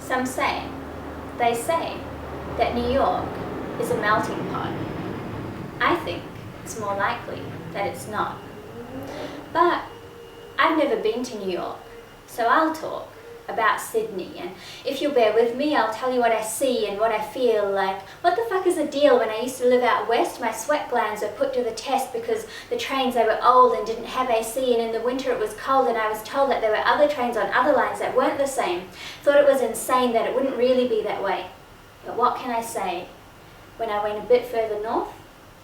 They say that New York is a melting pot. I think it's more likely that it's not. But I've never been to New York, so I'll talk about Sydney, and if you'll bear with me, I'll tell you what I see and what I feel like. What the fuck is the deal? When I used to live out west, my sweat glands were put to the test because the trains, they were old and didn't have AC, and in the winter it was cold, and I was told that there were other trains on other lines that weren't the same. Thought it was insane that it wouldn't really be that way. But what can I say? When I went a bit further north,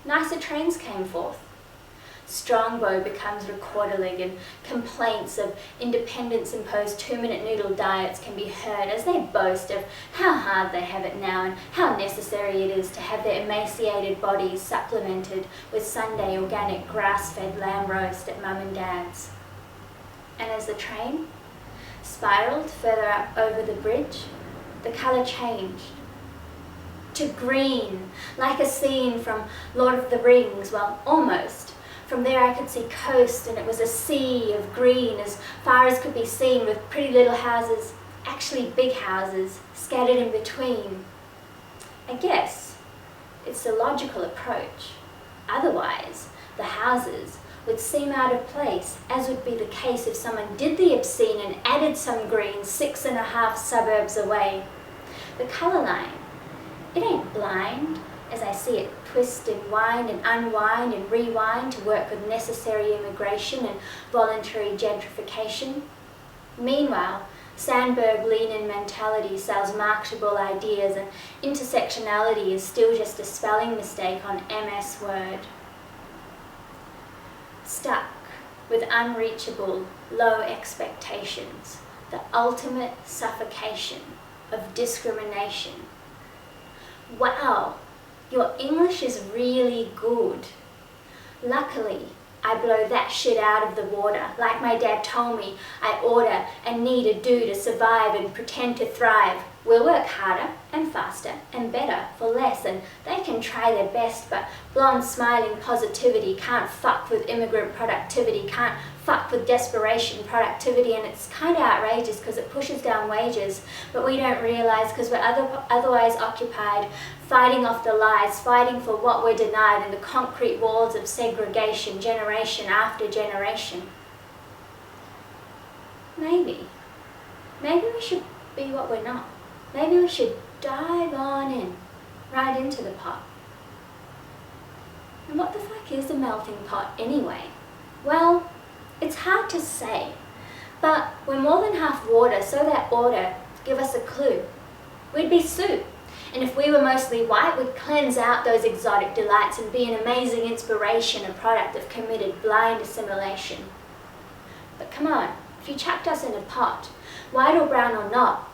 nicer trains came forth. Strongbow becomes recorderlig, and complaints of independence-imposed 2-minute noodle diets can be heard as they boast of how hard they have it now and how necessary it is to have their emaciated bodies supplemented with Sunday organic grass-fed lamb roast at mum and dad's. And as the train spiraled further up over the bridge, the colour changed to green, like a scene from Lord of the Rings, well, almost. From there I could see coast, and it was a sea of green as far as could be seen, with pretty little houses, actually big houses, scattered in between. I guess it's the logical approach. Otherwise, the houses would seem out of place, as would be the case if someone did the obscene and added some green 6.5 suburbs away. The colour line, it ain't blind, as I see it twist and wind and unwind and rewind to work with necessary immigration and voluntary gentrification. Meanwhile, Sandberg lean-in mentality sells marketable ideas, and intersectionality is still just a spelling mistake on MS Word. Stuck with unreachable, low expectations, the ultimate suffocation of discrimination. Wow! Your English is really good. Luckily, I blow that shit out of the water. Like my dad told me, I order and need a do to survive and pretend to thrive. We'll work harder and faster and better for less, and they can try their best, but blonde smiling positivity can't fuck with immigrant productivity, can't fuck with desperation productivity, and it's kind of outrageous because it pushes down wages, but we don't realise because we're otherwise occupied fighting off the lies, fighting for what we're denied in the concrete walls of segregation, generation after generation. Maybe we should be what we're not. Maybe we should dive on in, right into the pot. And what the fuck is a melting pot anyway? Well, it's hard to say, but we're more than half water, so that order give us a clue. We'd be soup, and if we were mostly white, we'd cleanse out those exotic delights and be an amazing inspiration, a product of committed blind assimilation. But come on, if you chucked us in a pot, white or brown or not,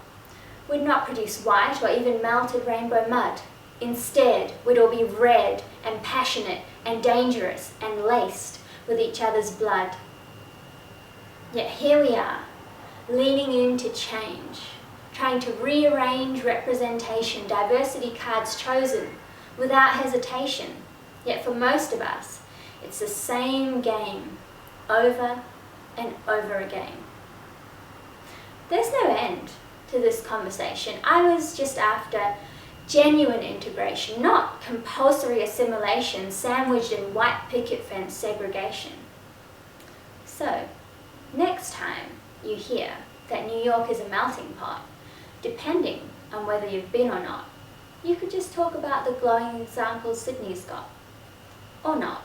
we'd not produce white or even melted rainbow mud. Instead, we'd all be red and passionate and dangerous and laced with each other's blood. Yet here we are, leaning into change, trying to rearrange representation, diversity cards chosen without hesitation. Yet for most of us, it's the same game, over and over again. There's no end to this conversation. I was just after genuine integration, not compulsory assimilation sandwiched in white picket fence segregation. So, next time you hear that New York is a melting pot, depending on whether you've been or not, you could just talk about the glowing examples Sydney's got, or not.